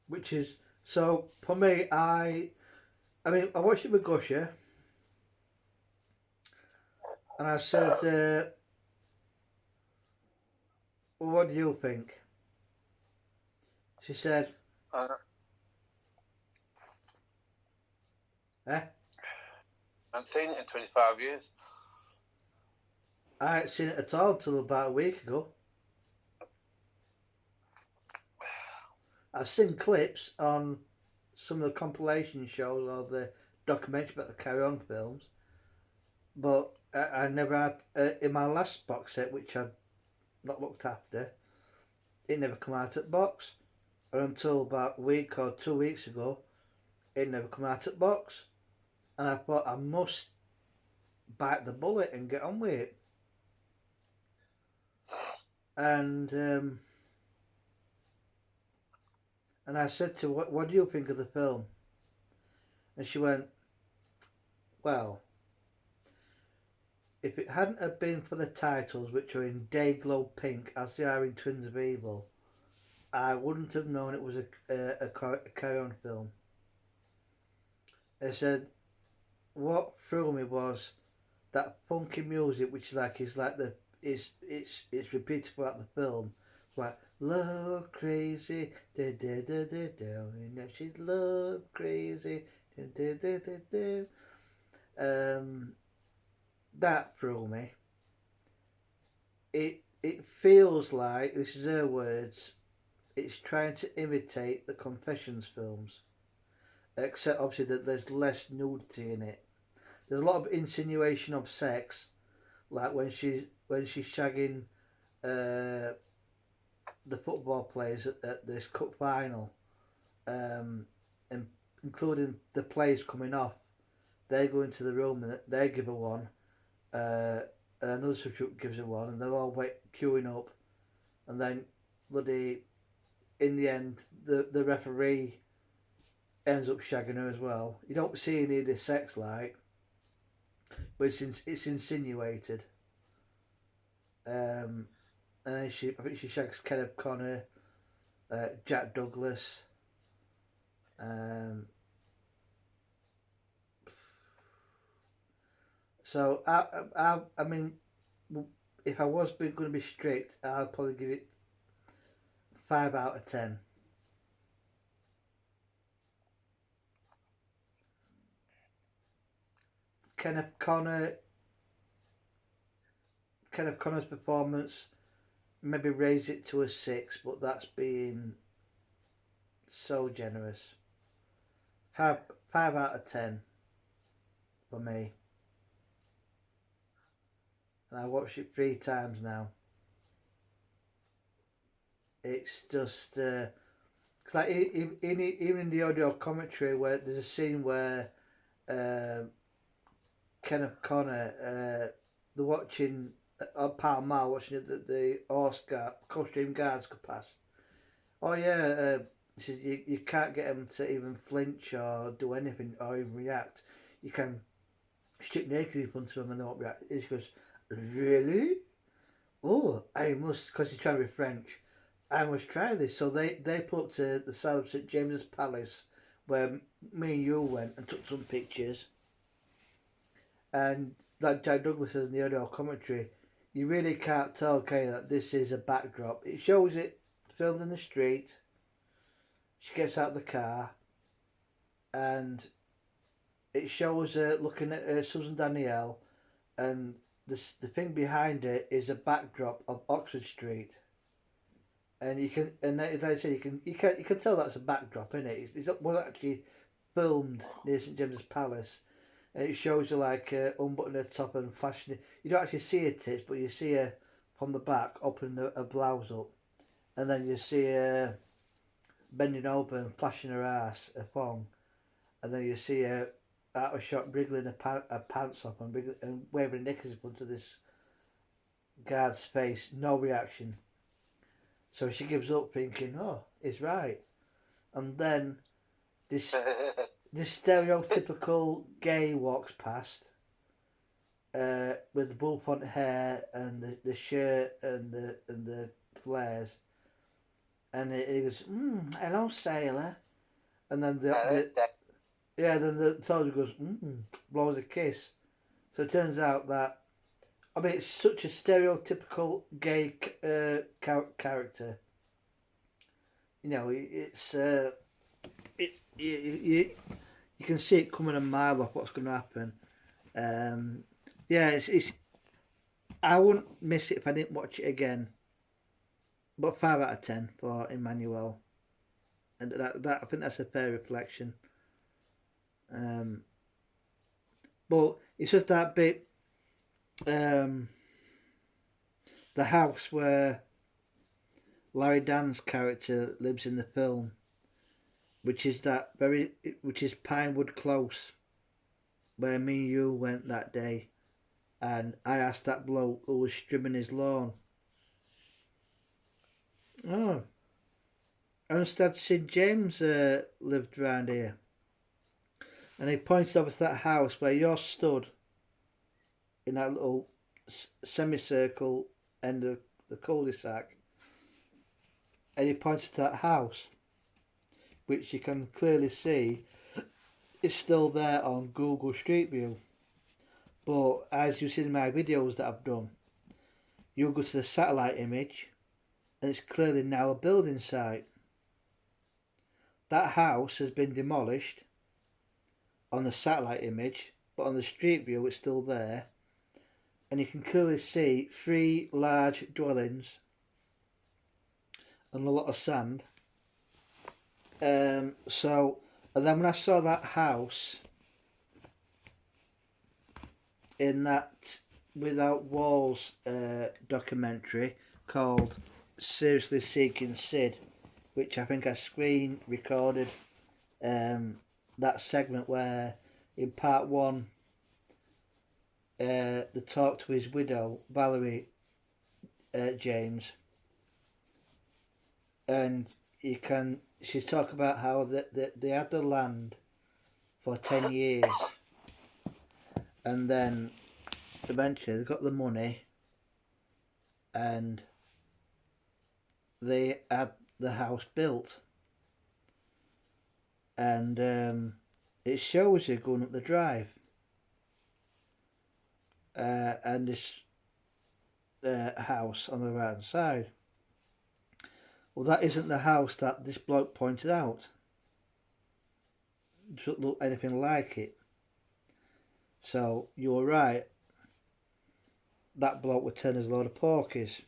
Which is so for me. I watched it with Gusha, and I said, well, "What do you think?" She said, Uh, "Eh, I've seen it in 25 years. I ain't seen it at all till about a week ago. I've seen clips on some of the compilation shows or the documentary about the Carry On films, but I never had in my last box set, which I've not looked after. It never come out at box, or until about a week or 2 weeks ago, it never come out at box, and I thought I must bite the bullet and get on with it. And and I said to her, what do you think of the film? And she went, well, if it hadn't have been for the titles, which are in Dayglow Pink, as they are in Twins of Evil, I wouldn't have known it was a Carry On film. I said, what threw me was that funky music, which is like the it's repeated throughout the film. It's like love crazy, da da da da da. You know she's love crazy, da da da da da. Um, that threw me. It feels like this is her words. It's trying to imitate the Confessions films, except obviously that there's less nudity in it. There's a lot of insinuation of sex, like when she's shagging uh, the football players at this cup final, and including the players coming off. They go into the room and they give her one, uh, and another substitute gives her one, and they're all queuing up, and then bloody in the end the referee ends up shagging her as well. You don't see any of the sex like, but it's insinuated. Um, and then I think she shags Kenneth Connor, Jack Douglas. Um, so I mean, if I was going to be strict, I'd probably give it 5 out of 10. Kenneth Connor, Kenneth Connor's performance maybe raise it to a 6, but that's being so generous. Five 5 out of 10 for me, and I watched it 3 times now. It's just cause like even in the audio commentary where there's a scene where uh, Kenneth Connor, they're watching Pall Mall watching it, the horse guard, costume guards go past. Oh yeah, you can't get them to even flinch or do anything or even react. You can strip naked in front of them and they won't react. He goes, really? Oh, I must, because he's trying to be French. I must try this. So they put up to the side of St James's Palace where me and you went and took some pictures. And like Jack Douglas says in the audio commentary, you really can't tell, okay, that this is a backdrop. It shows it filmed in the street. She gets out of the car, and it shows her looking at Susan Danielle, and the thing behind it is a backdrop of Oxford Street. And you can, and as I say, you can tell that's a backdrop, isn't it? It's not well actually filmed near St James's Palace, and it shows her like unbuttoning her top and flashing it. You don't actually see her tits, but you see her from the back opening her blouse up, and then you see her bending over and flashing her ass, her thong, and then you see her out of shot wriggling her pants up and waving her knickers in front of this guard's face. No reaction. So she gives up, thinking, "Oh, it's right." And then this this stereotypical gay walks past, with the bouffant hair and the shirt and the flares, and he goes, "Hello, sailor," and then Hello, then the soldier goes, blows a kiss. So it turns out that, I mean, it's such a stereotypical gay character. You know, it's you can see it coming a mile off what's going to happen. Yeah, it's I wouldn't miss it if I didn't watch it again. But 5 out of 10 for Emmanuel, and that I think that's a fair reflection. Um, but it's just that bit, um, the house where Larry Dan's character lives in the film, which is Pinewood Close, where me and you went that day, and I asked that bloke who was trimming his lawn, "Oh, I understand Sid James lived round here," and he pointed over to that house where you're stood in that little semicircle end of the cul-de-sac, and he pointed to that house, which you can clearly see is still there on Google Street View. But as you've seen in my videos that I've done, you'll go to the satellite image, and it's clearly now a building site. That house has been demolished on the satellite image, but on the street view it's still there, and you can clearly see 3 large dwellings and a lot of sand. And then when I saw that house in that Without Walls documentary called Seriously Seeking Sid, which I think I screen recorded that segment where in part 1 the talk to his widow Valerie James, and she's talking about how they had the land for 10 years, and then eventually they got the money and they had the house built, and it shows you going up the drive, and this house on the right hand side. Well, that isn't the house that this bloke pointed out. It doesn't look anything like it. So you were right. That bloke would turn as a load of porkies.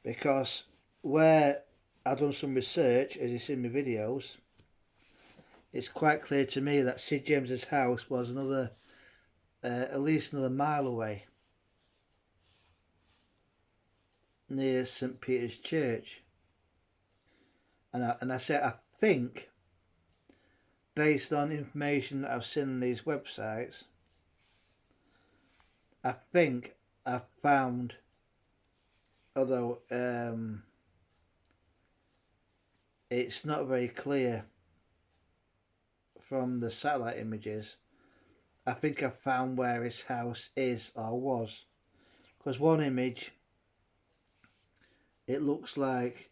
Because where I've done some research, as you see in my videos, it's quite clear to me that Sid James's house was at least another mile away, near St Peter's Church. And I say I think, based on information that I've seen on these websites, I think I've found, although it's not very clear from the satellite images, I think I've found where his house is or was. Because one image, it looks like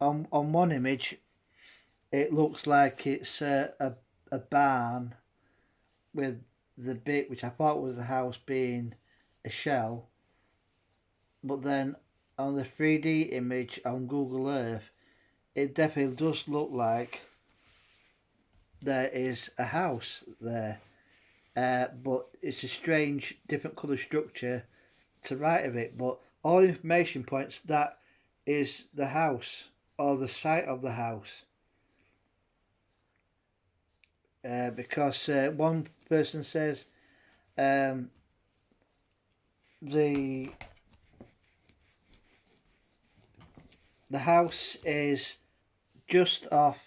on one image it looks like it's a barn with the bit which I thought was the house being a shell, but then on the 3D image on Google Earth it definitely does look like there is a house there, but it's a strange different colour structure to right of it, but all the information points that is the house or the site of the house, because one person says the house is just off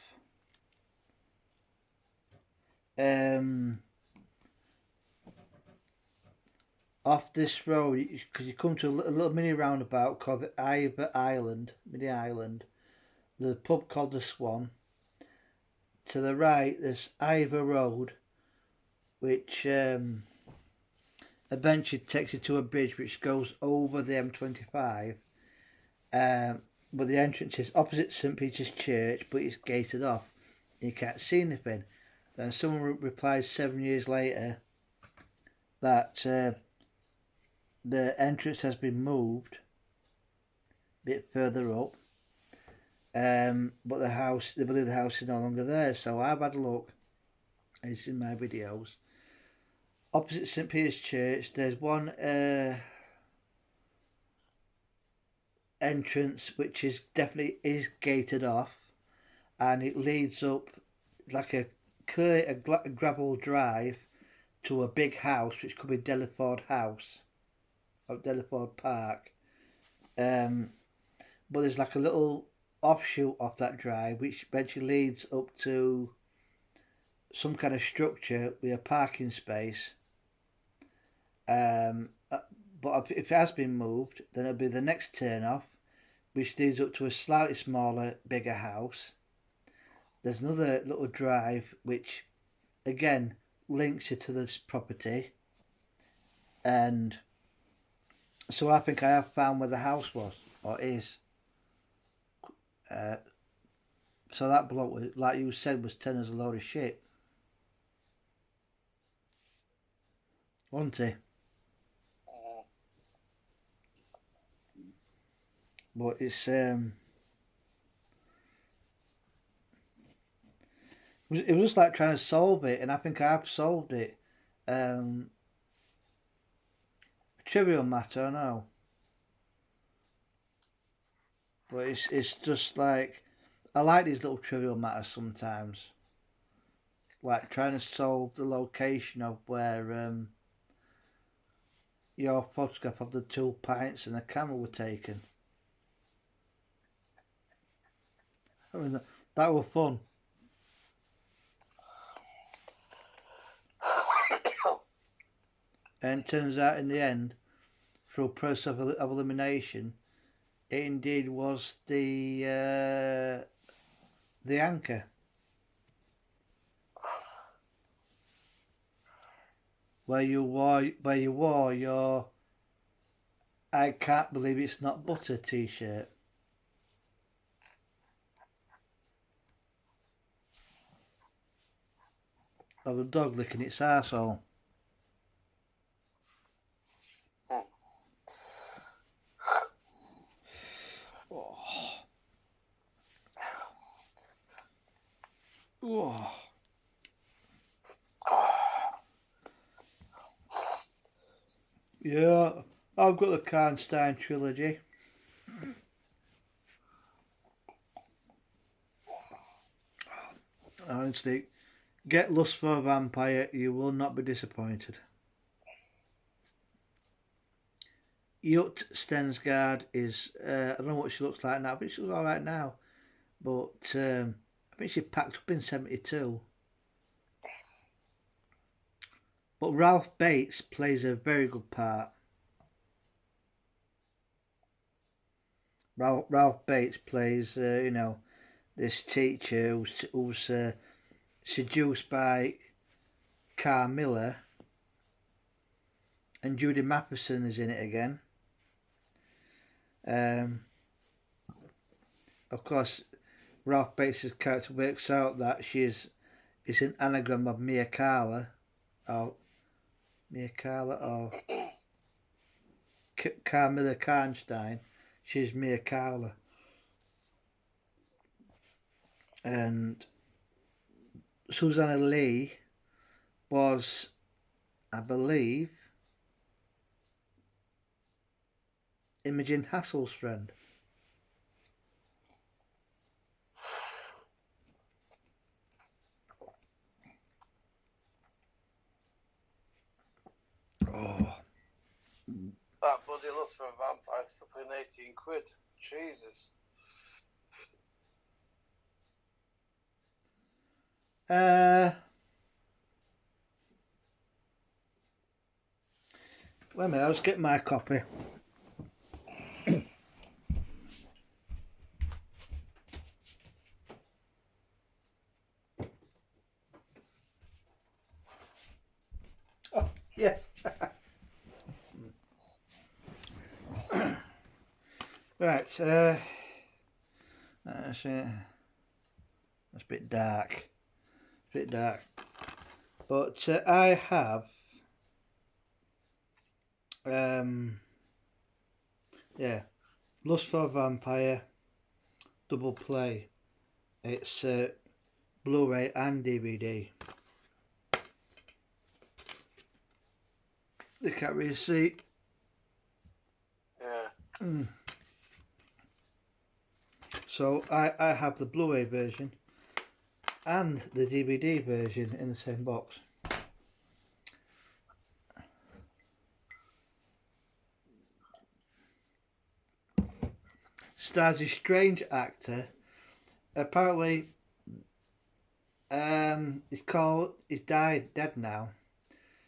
off this road, because you come to a little mini roundabout called the Mini Island. the pub called the Swan. To the right, there's Ivor Road, which eventually takes you to a bridge which goes over the M25. But the entrance is opposite St Peter's Church, but it's gated off. You can't see anything. Then someone replies 7 years later that the entrance has been moved a bit further up. But they believe the house is no longer there. So I've had a look. It's in my videos. Opposite St Peter's Church, there's one entrance which is definitely gated off, and it leads up like a gravel drive to a big house which could be Delaford House or Delaford Park. But there's like a little offshoot off that drive which eventually leads up to some kind of structure with a parking space. But if it has been moved, then it'll be the next turn off, which leads up to a slightly smaller, bigger house. There's another little drive which, again, links you to this property. And so I think I have found where the house was, or is. So that bloke, like you said, was telling us a load of shit. Wasn't he? But it's it was just like trying to solve it, and I think I have solved it. A trivial matter, I know, but it's just like I like these little trivial matters sometimes, like trying to solve the location of where your photograph of the 2 pints and the camera were taken. I mean, that was fun. And it turns out in the end, through a process of elimination, it indeed was the anchor. Where you wore your "I can't believe it's not butter" t-shirt. Of a dog licking its arsehole. Oh. Oh. Yeah, I've got the Karnstein trilogy. Honestly, get Lust for a Vampire, you will not be disappointed. Jut Stensgaard is, I don't know what she looks like now, but she looks alright now. But I think she packed up in 72. But Ralph Bates plays a very good part. Ralph Bates plays, this teacher who's seduced by Carmilla, and Judy Matheson is in it again. Of course, Ralph Bates' character works out that it's an anagram of Mia Carla, or Carmilla Karnstein. She's Mia Carla. And Susanna Lee was, I believe, Imogen Hassel's friend. Oh. That bloody Lust for a Vampire flipping 18 quid. Jesus. Wait a minute, I'll just get my copy. Yes. Right. That's it. That's a bit dark. But I have. Yeah. Lust for a Vampire. Double play. It's Blu-ray and DVD. You can't really see. Yeah. So I have the Blu-ray version and the DVD version in the same box. Stars a strange actor. Apparently, he's dead now.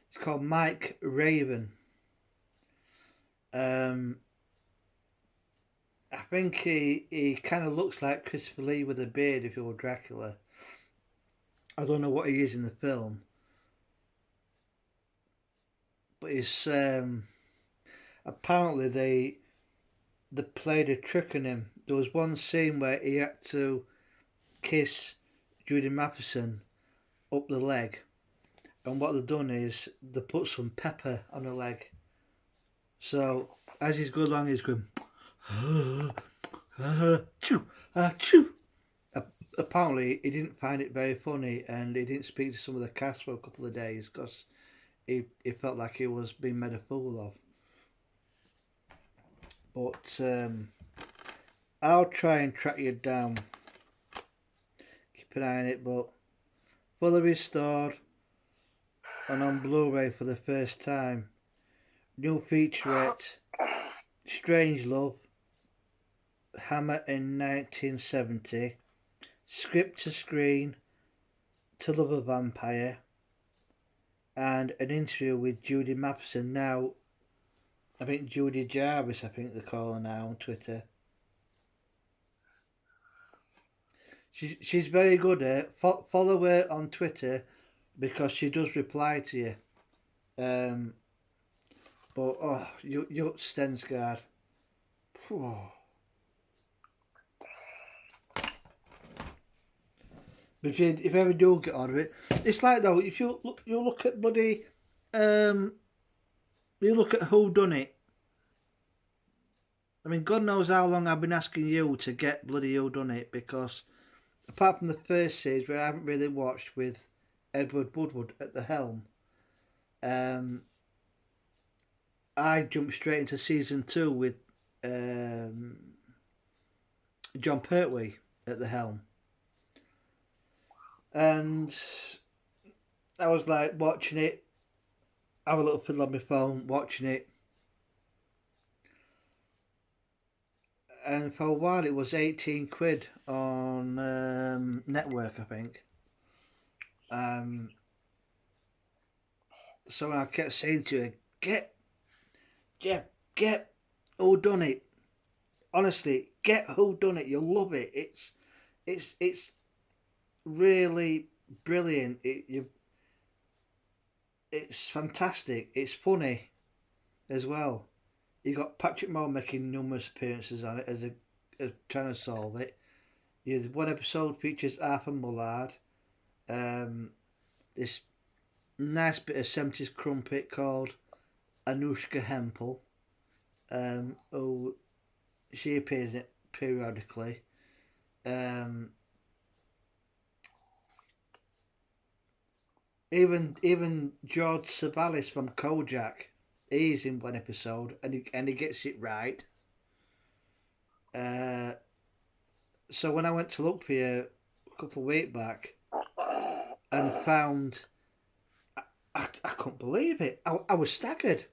It's called Mike Raven. I think he kind of looks like Christopher Lee with a beard if he were Dracula. I don't know what he is in the film. But he's apparently they played a trick on him. There was one scene where he had to kiss Judy Matheson up the leg. And what they've done is they put some pepper on the leg. So as he's going along, he's going achoo, achoo. Apparently he didn't find it very funny, and he didn't speak to some of the cast for a couple of days because he felt like he was being made a fool of. But I'll try and track you down. Keep an eye on it, but fully restored and on Blu-ray for the first time. New featurette, Strange Love, Hammer in 1970, script to screen, To Love a Vampire, and an interview with Judy Matheson. Now, I think Judy Jarvis, I think they call her now on Twitter. She's very good at follow her on Twitter because she does reply to you. But you Stensgaard. But if you ever do get on with it, it's like though if you look at bloody you look at Who Done It. I mean, God knows how long I've been asking you to get bloody Who Done It, because apart from the first series where I haven't really watched with Edward Woodward at the helm, I jumped straight into season 2 with John Pertwee at the helm. And I was like watching it, have a little fiddle on my phone, watching it. And for a while it was 18 quid on network, I think. So I kept saying to her, get Who Done It. Honestly, get Who Done It. You'll love it. It's really brilliant. It's fantastic. It's funny as well. You got Patrick Moore making numerous appearances on it as trying to solve it. One episode features Arthur Mullard. This nice bit of 70s crumpet called Anushka Hempel. Who she appears in it periodically. Even George Savalis from Kojak, he's in one episode and he gets it right. So when I went to look for you a couple of weeks back and found, I couldn't believe it. I was staggered.